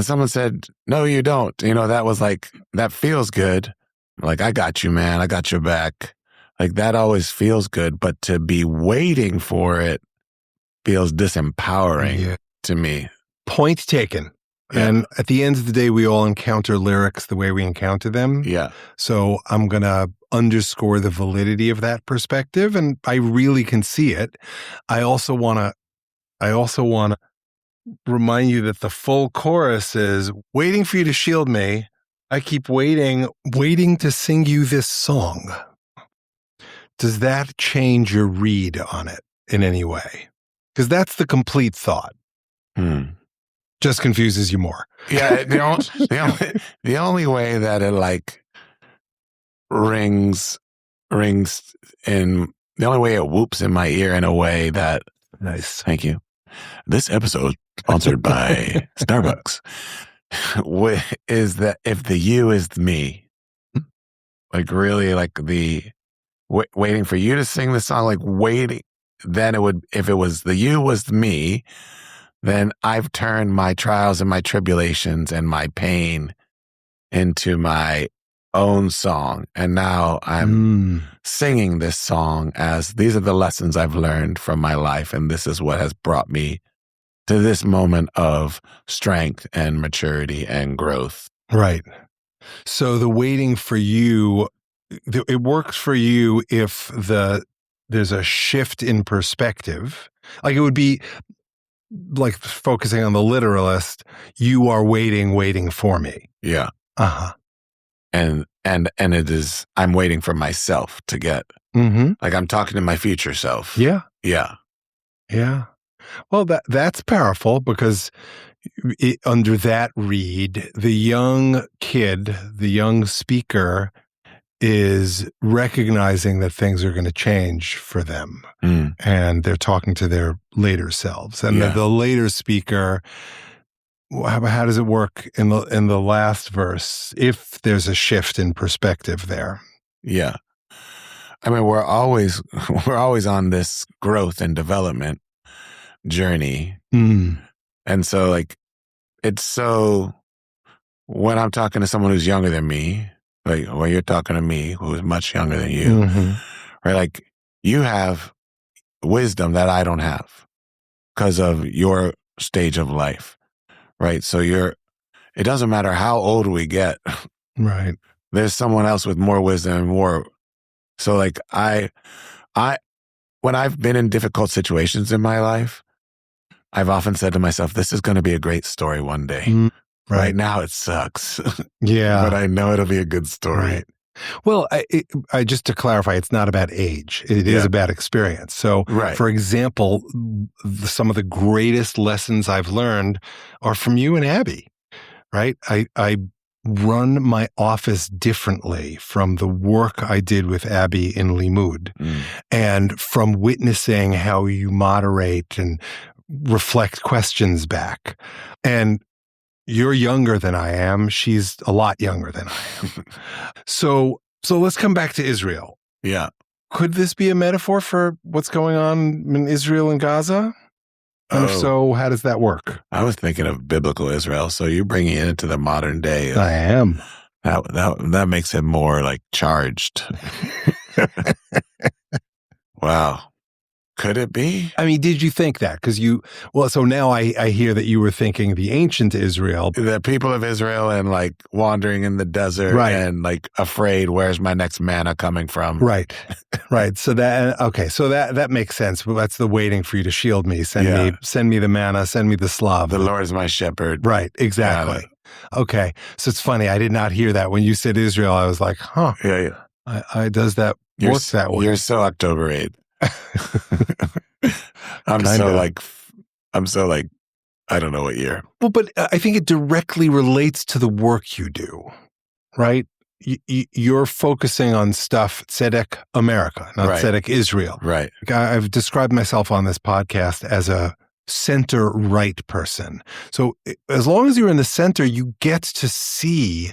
someone said, no, you don't. That was like, that feels good. Like, I got you, man. I got your back. Like, that always feels good. But to be waiting for it feels disempowering to me. Point taken. Yeah. And at the end of the day, we all encounter lyrics the way we encounter them. Yeah. So I'm going to underscore the validity of that perspective, and I really can see it. I also want to remind you that the full chorus is waiting for you to shield me. I keep waiting to sing you this song. Does that change your read on it in any way? Because that's the complete thought. Just confuses you more. Yeah. The only way that it like rings in, the only way it whoops in my ear in a way that, Nice. thank you. This episode sponsored by Starbucks is that if the you is the me, like really like the waiting for you to sing the song, like waiting, then it would, if it was the you was the me, then I've turned my trials and my tribulations and my pain into my own song. And now I'm singing this song as these are the lessons I've learned from my life. And this is what has brought me to this moment of strength and maturity and growth. Right. So the waiting for you, it works for you if there's a shift in perspective. Like it would be like focusing on the literalist, you are waiting for me. Yeah. Uh-huh. And it is, I'm waiting for myself to get, like I'm talking to my future self. Yeah. Yeah. Yeah. Well, that's powerful because under that read, the young kid, the young speaker is recognizing that things are going to change for them. And they're talking to their later selves. And the later speaker, how does it work in the last verse if there's a shift in perspective there? Yeah. I mean, we're always on this growth and development journey. And so like, it's so, when I'm talking to someone who's younger than me, like when you're talking to me who's much younger than you, right? Like you have wisdom that I don't have because of your stage of life, right? So it doesn't matter how old we get. Right. There's someone else with more wisdom and more. So like when I've been in difficult situations in my life, I've often said to myself, this is going to be a great story one day. Right now it sucks. Yeah. But I know it'll be a good story. Right. Well, I just to clarify, it's not about age. It is about experience. So, for example, some of the greatest lessons I've learned are from you and Abby, right? I run my office differently from the work I did with Abby in Limud and from witnessing how you moderate and reflect questions back. And you're younger than I am. She's a lot younger than I am. So let's come back to Israel. Yeah. Could this be a metaphor for what's going on in Israel and Gaza? And if so, how does that work? I was thinking of biblical Israel. So you're bringing it into the modern day. I am. That makes it more like charged. Wow. Could it be? I mean, did you think that? Because so now I hear that you were thinking the ancient Israel. The people of Israel and like wandering in the desert and like afraid, where's my next manna coming from? Right. So that makes sense. Well, that's the waiting for you to shield me. Send me the manna, send me the slav. The Lord is my shepherd. Right, exactly. Okay. So it's funny. I did not hear that. When you said Israel, I was like, huh. Yeah. Does that work that way? You're so October 8th. I'm so like, I don't know what year. Well, but I think it directly relates to the work you do, right? You're focusing on stuff, Tzedek America, not Tzedek Israel. Right. I've described myself on this podcast as a center-right person. So as long as you're in the center, you get to see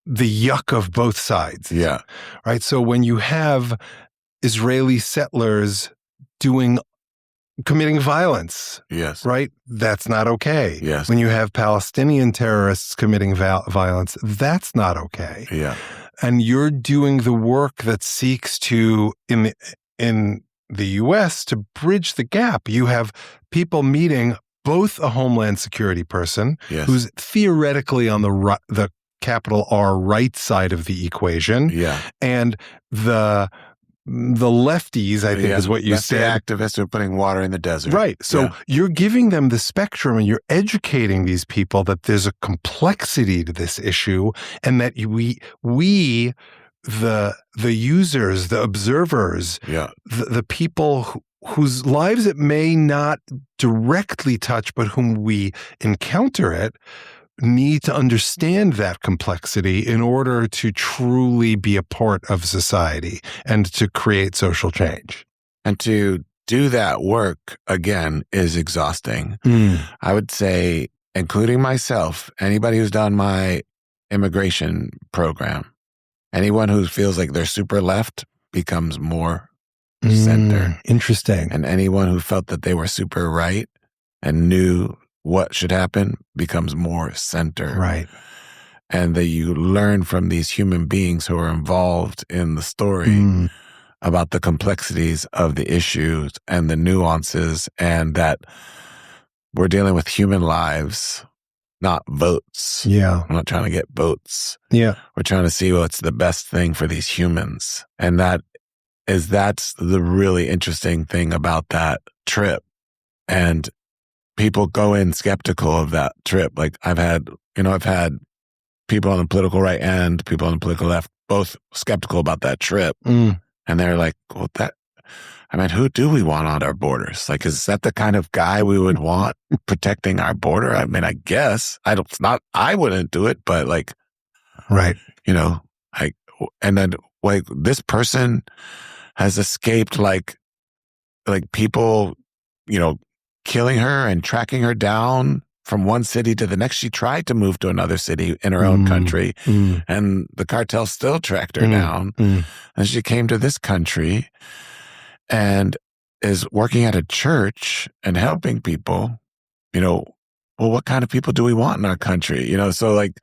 the yuck of both sides. Yeah. Right? So when you have Israeli settlers committing violence. Yes. Right? That's not okay. Yes. When you have Palestinian terrorists committing violence, that's not okay. Yeah. And you're doing the work that seeks to, in the U.S., to bridge the gap. You have people meeting both a Homeland Security person Yes. who's theoretically on the capital R right side of the equation, Yeah. and the lefties, I think is what you said. The activists who are putting water in the desert. Right. So you're giving them the spectrum and you're educating these people that there's a complexity to this issue and that we the users, the observers, the people whose lives it may not directly touch, but whom we encounter it, need to understand that complexity in order to truly be a part of society and to create social change. And to do that work, again, is exhausting. I would say, including myself, anybody who's done my immigration program, anyone who feels like they're super left becomes more center. Interesting. And anyone who felt that they were super right and knew what should happen becomes more center. Right. And that you learn from these human beings who are involved in the story about the complexities of the issues and the nuances, and that we're dealing with human lives, not votes. Yeah. I'm not trying to get votes. Yeah. We're trying to see what's the best thing for these humans. And that's the really interesting thing about that trip. And people go in skeptical of that trip. Like I've had people on the political right and people on the political left, both skeptical about that trip. And they're like, well, who do we want on our borders? Like, is that the kind of guy we would want protecting our border? I mean, I guess I wouldn't do it, but like, right. And then like this person has escaped like people, killing her and tracking her down from one city to the next. She tried to move to another city in her own country, and the cartel still tracked her down. And she came to this country and is working at a church and helping people. Well, what kind of people do we want in our country? So like,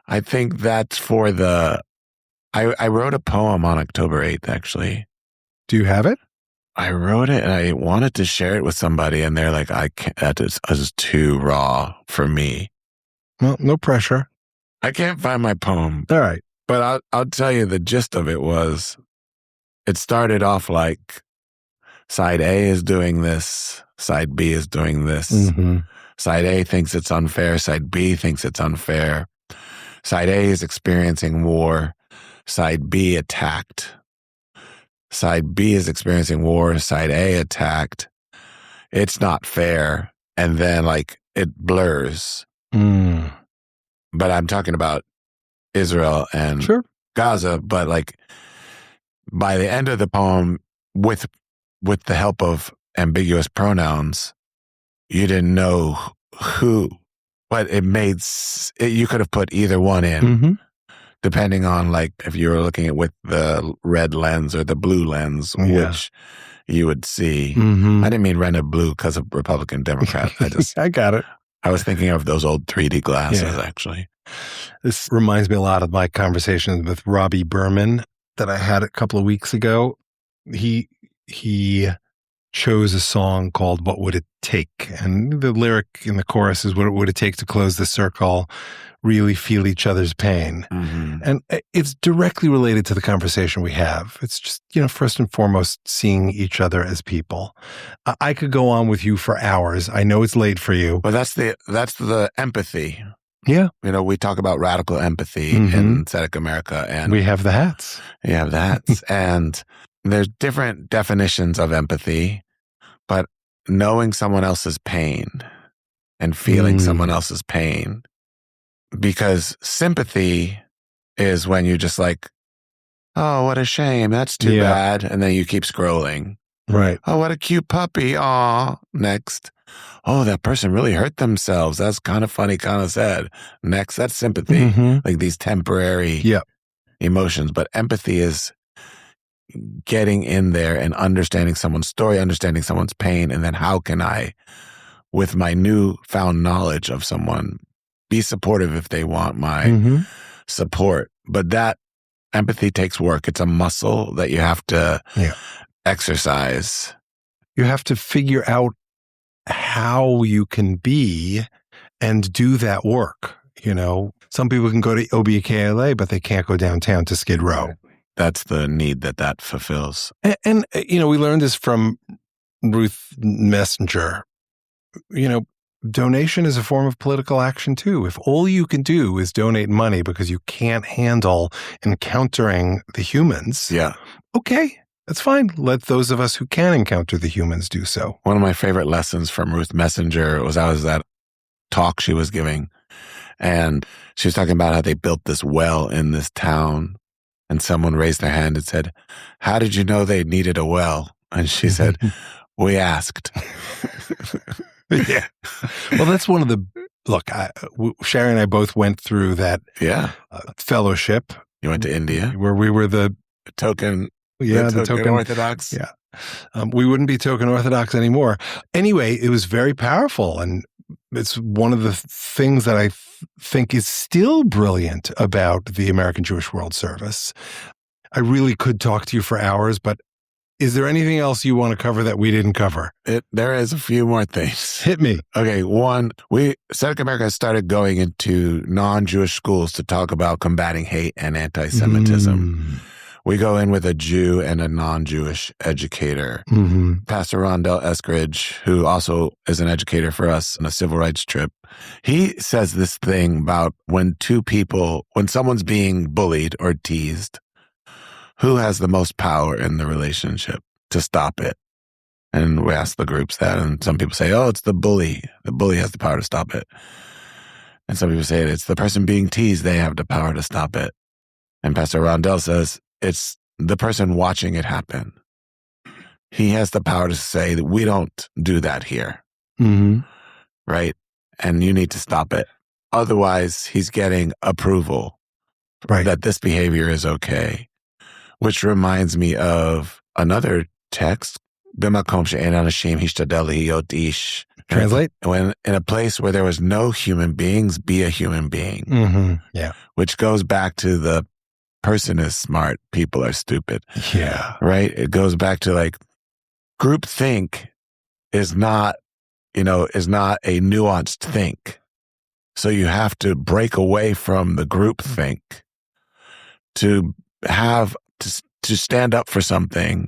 I think that's for I wrote a poem on October 8th, actually. Do you have it? I wrote it and I wanted to share it with somebody, and they're like, I can't, that is too raw for me. Well, no pressure. I can't find my poem. All right. But I'll tell you the gist of it was, it started off like side A is doing this, side B is doing this. Side A thinks it's unfair, side B thinks it's unfair. Side A is experiencing war, side B attacked. Side B is experiencing war, side A attacked. It's not fair. And then like it blurs. But I'm talking about Israel and Gaza. But like by the end of the poem, with the help of ambiguous pronouns, you didn't know who, but you could have put either one in. Depending on like if you were looking at with the red lens or the blue lens, which you would see. I didn't mean red and blue because of Republican, Democrat. I got it. I was thinking of those old 3D glasses, actually. This reminds me a lot of my conversations with Robbie Berman that I had a couple of weeks ago. He chose a song called "What Would It Take?" And the lyric in the chorus is, "What would it take to close the circle? Really feel each other's pain." And it's directly related to the conversation we have. It's just, first and foremost, seeing each other as people. I could go on with you for hours. I know it's late for you. But that's the empathy. Yeah. We talk about radical empathy in Tzedek America. And we have the hats. You have the hats. And there's different definitions of empathy, but knowing someone else's pain and feeling someone else's pain. Because sympathy is when you just like, oh, what a shame. That's too bad. And then you keep scrolling. Right. Oh, what a cute puppy. Aw. Next. Oh, that person really hurt themselves. That's kind of funny, kind of sad. Next. That's sympathy. Like these temporary emotions. But empathy is getting in there and understanding someone's story, understanding someone's pain. And then how can I, with my newfound knowledge of someone, be supportive if they want my support. But that empathy takes work. It's a muscle that you have to exercise. You have to figure out how you can be and do that work. You know, some people can go to OBKLA, but they can't go downtown to Skid Row. That's the need that fulfills. And, you know, we learned this from Ruth Messenger. You know, donation is a form of political action too. If all you can do is donate money because you can't handle encountering the humans, okay, that's fine. Let those of us who can encounter the humans do so. One of my favorite lessons from Ruth Messenger was I was at a talk she was giving, and she was talking about how they built this well in this town, and someone raised their hand and said, "How did you know they needed a well?" And she said, "We asked." Yeah. Well, that's one of the, look, Sherry and I both went through that fellowship. You went to India? Where we were the token Orthodox. Yeah. We wouldn't be token Orthodox anymore. Anyway, it was very powerful. And it's one of the things that I think is still brilliant about the American Jewish World Service. I really could talk to you for hours, but is there anything else you want to cover that we didn't cover? There is a few more things. Hit me. Okay, one, Tzedek America started going into non-Jewish schools to talk about combating hate and anti-Semitism. We go in with a Jew and a non-Jewish educator. Pastor Mandell Eskridge, who also is an educator for us on a civil rights trip, he says this thing about when someone's being bullied or teased, who has the most power in the relationship to stop it? And we ask the groups that, and some people say, oh, it's the bully. The bully has the power to stop it. And some people say it's the person being teased, they have the power to stop it. And Pastor Rondell says it's the person watching it happen. He has the power to say that we don't do that here. Right? And you need to stop it. Otherwise, he's getting approval that this behavior is okay. Which reminds me of another text, Translate? When in a place where there was no human beings, be a human being. Yeah. Which goes back to the person is smart, people are stupid. Yeah. Right? It goes back to like groupthink is not a nuanced think. So you have to break away from the groupthink to stand up for something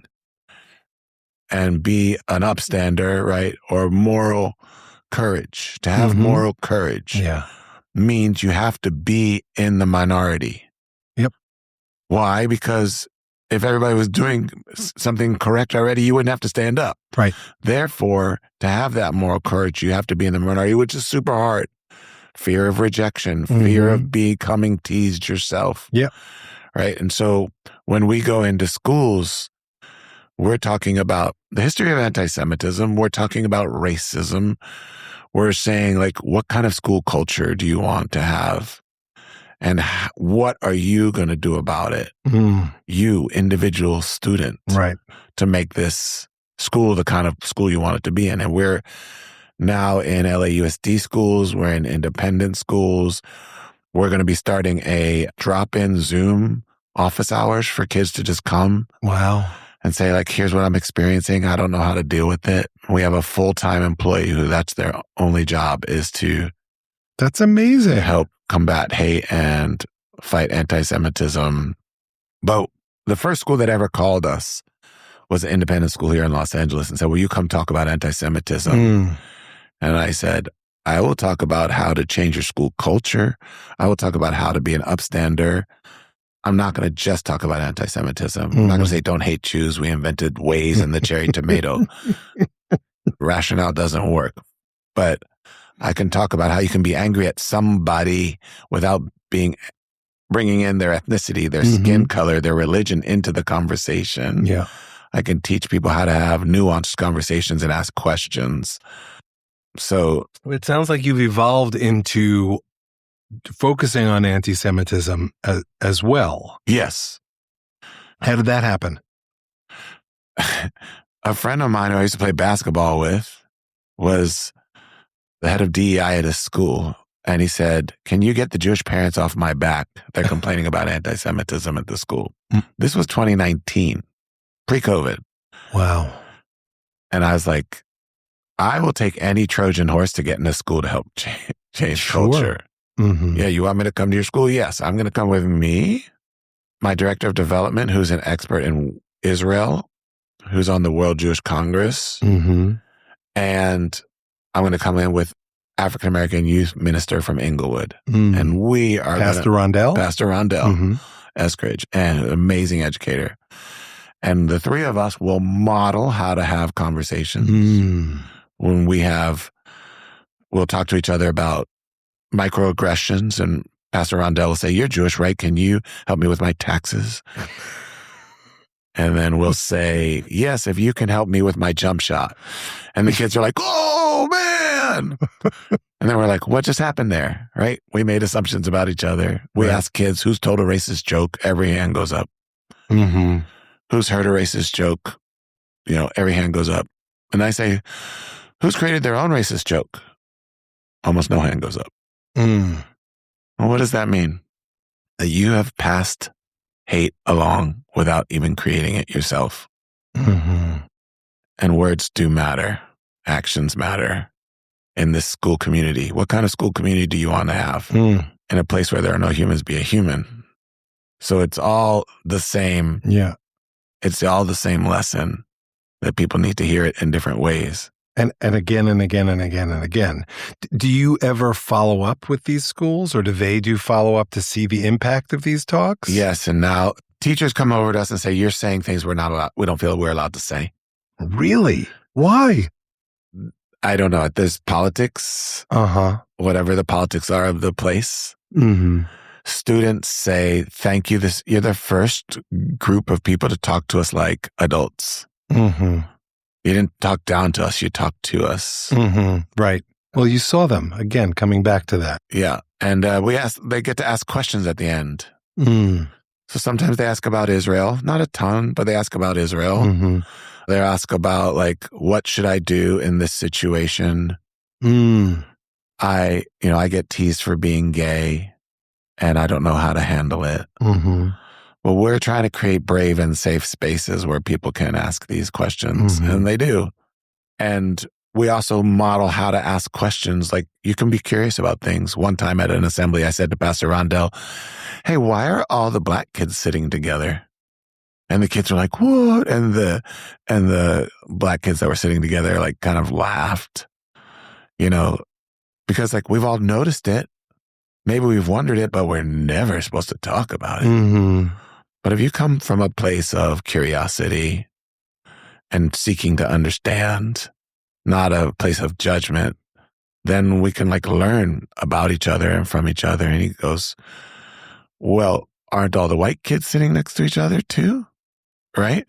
and be an upstander, right? Or moral courage. To have moral courage means you have to be in the minority. Yep. Why? Because if everybody was doing something correct already, you wouldn't have to stand up. Right. Therefore, to have that moral courage, you have to be in the minority, which is super hard. Fear of rejection, fear of becoming teased yourself. Yeah. Right. And so when we go into schools, we're talking about the history of anti-Semitism. We're talking about racism. We're saying, like, what kind of school culture do you want to have? And what are you going to do about it? You, individual student. Right. To make this school the kind of school you want it to be in. And we're now in LAUSD schools. We're in independent schools. We're going to be starting a drop-in Zoom office hours for kids to just come. Wow. And say, like, here's what I'm experiencing. I don't know how to deal with it. We have a full-time employee who that's their only job is to That's amazing. help combat hate and fight anti-Semitism. But the first school that ever called us was an independent school here in Los Angeles and said, will you come talk about anti-Semitism? And I said, I will talk about how to change your school culture. I will talk about how to be an upstander. I'm not going to just talk about anti-Semitism. I'm not going to say don't hate Jews. We invented Waze and the cherry tomato. Rationale doesn't work. But I can talk about how you can be angry at somebody without bringing in their ethnicity, their skin color, their religion into the conversation. Yeah. I can teach people how to have nuanced conversations and ask questions. So it sounds like you've evolved into focusing on anti-Semitism as well. Yes. How did that happen? A friend of mine who I used to play basketball with was the head of DEI at his school. And he said, can you get the Jewish parents off my back? They're complaining about anti-Semitism at the school. This was 2019, pre-COVID. Wow. And I was like, I will take any Trojan horse to get into school to help change culture. Mm-hmm. Yeah, you want me to come to your school? Yes, I'm going to come with me, my director of development, who's an expert in Israel, who's on the World Jewish Congress, Mm-hmm. and I'm going to come in with African-American youth minister from Inglewood. Mm. And we are Pastor Rondell? Pastor Rondell Mm-hmm. Eskridge, and an amazing educator. And the three of us will model how to have conversations. Mm. When we'll talk to each other about microaggressions, and Pastor Rondell will say, "You're Jewish, right? Can you help me with my taxes?" And then we'll say, "Yes, if you can help me with my jump shot." And the kids are like, "Oh, man." And then we're like, what just happened there, right? We made assumptions about each other. We Right. ask kids, who's told a racist joke? Every hand goes up. Mm-hmm. Who's heard a racist joke? Every hand goes up. And I say, who's created their own racist joke? Almost no hand goes up. Mm. Well, what does that mean? That you have passed hate along without even creating it yourself. Mm-hmm. And words do matter. Actions matter in this school community. What kind of school community do you want to have? Mm. In a place where there are no humans, be a human. So it's all the same. Yeah. It's all the same lesson that people need to hear it in different ways. And again and again and again and again. Do you ever follow up with these schools, or do they do follow up to see the impact of these talks? Yes. And now teachers come over to us and say, you're saying things we don't feel we're allowed to say. Really? Why? I don't know. There's politics, Uh-huh. whatever the politics are of the place. Mm-hmm. Students say, thank you. You're the first group of people to talk to us like adults. Mm-hmm. You didn't talk down to us. You talked to us. Mm-hmm. Right. Well, you saw them, again, coming back to that. Yeah. And they get to ask questions at the end. Mm. So sometimes they ask about Israel, not a ton, but they ask about Israel. Mm-hmm. They ask about, what should I do in this situation? Mm. I get teased for being gay, and I don't know how to handle it. Mm-hmm. Well, we're trying to create brave and safe spaces where people can ask these questions, Mm-hmm. and they do. And we also model how to ask questions. Like, you can be curious about things. One time at an assembly, I said to Pastor Rondell, hey, why are all the black kids sitting together? And the kids were like, what? And the black kids that were sitting together, kind of laughed, because we've all noticed it. Maybe we've wondered it, but we're never supposed to talk about it. Mm-hmm. But if you come from a place of curiosity and seeking to understand, not a place of judgment, then we can learn about each other and from each other. And he goes, well, aren't all the white kids sitting next to each other too? Right?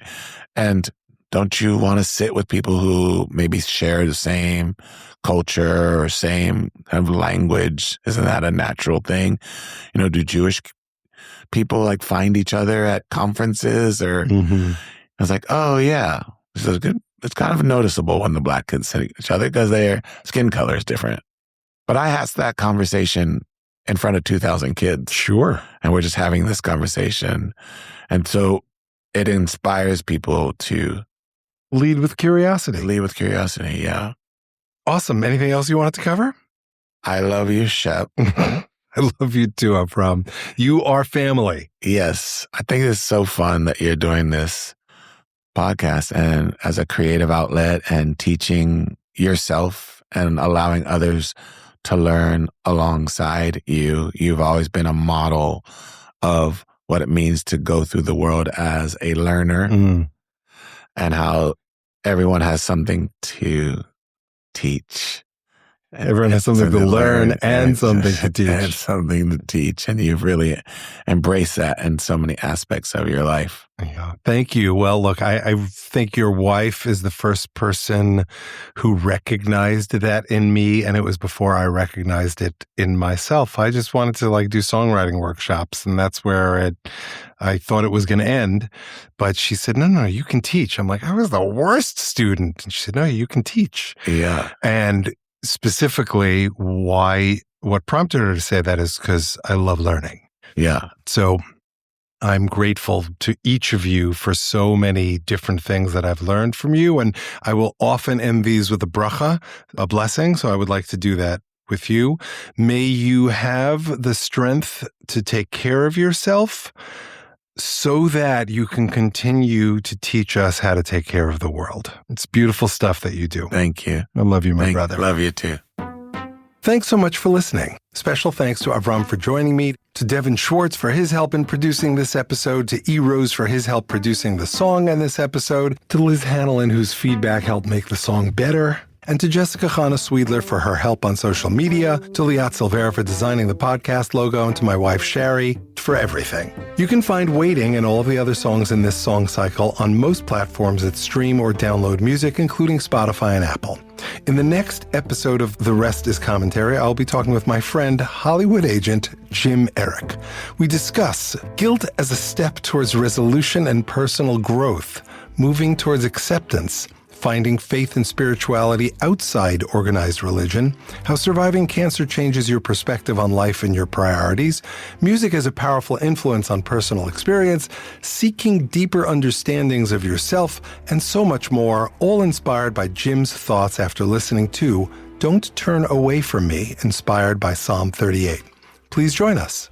And don't you want to sit with people who maybe share the same culture or same kind of language? Isn't that a natural thing? Do Jewish people find each other at conferences? Or Mm-hmm. I was like, oh yeah. So it's kind of noticeable when the black kids sit each other because their skin color is different. But I asked that conversation in front of 2,000 kids. Sure. And we're just having this conversation. And so it inspires people to Lead with curiosity. lead with curiosity. Yeah. Awesome. Anything else you wanted to cover? I love you, Shep. I love you too, Avram. You are family. Yes. I think it's so fun that you're doing this podcast and as a creative outlet and teaching yourself and allowing others to learn alongside you. You've always been a model of what it means to go through the world as a learner Mm. and how everyone has something to teach. Everyone has something to learn and something to teach. And something to teach. And you've really embraced that in so many aspects of your life. Yeah. Thank you. Well, look, I think your wife is the first person who recognized that in me, and it was before I recognized it in myself. I just wanted to do songwriting workshops, and that's where I thought it was going to end. But she said, no, you can teach. I'm like, I was the worst student. And she said, no, you can teach. Yeah. And specifically, what prompted her to say that is because I love learning. Yeah. So I'm grateful to each of you for so many different things that I've learned from you. And I will often end these with a bracha, a blessing. So I would like to do that with you. May you have the strength to take care of yourself so that you can continue to teach us how to take care of the world. It's beautiful stuff that you do. Thank you. I love you, my brother. Love you too. Thanks so much for listening. Special thanks to Avram for joining me, to Devin Schwartz for his help in producing this episode, to E. Rose for his help producing the song in this episode, to Liz Hanellin, whose feedback helped make the song better, and to Jessica Chana Sweedler for her help on social media, to Liat Silvera for designing the podcast logo, and to my wife Shari for everything. You can find Waiting and all of the other songs in this song cycle on most platforms that stream or download music, including Spotify and Apple. In the next episode of The Rest is Commentary, I'll be talking with my friend, Hollywood agent Jim Eric. We discuss guilt as a step towards resolution and personal growth, moving towards acceptance, finding faith and spirituality outside organized religion, how surviving cancer changes your perspective on life and your priorities, music as a powerful influence on personal experience, seeking deeper understandings of yourself, and so much more, all inspired by Jim's thoughts after listening to Don't Turn Away From Me, inspired by Psalm 38. Please join us.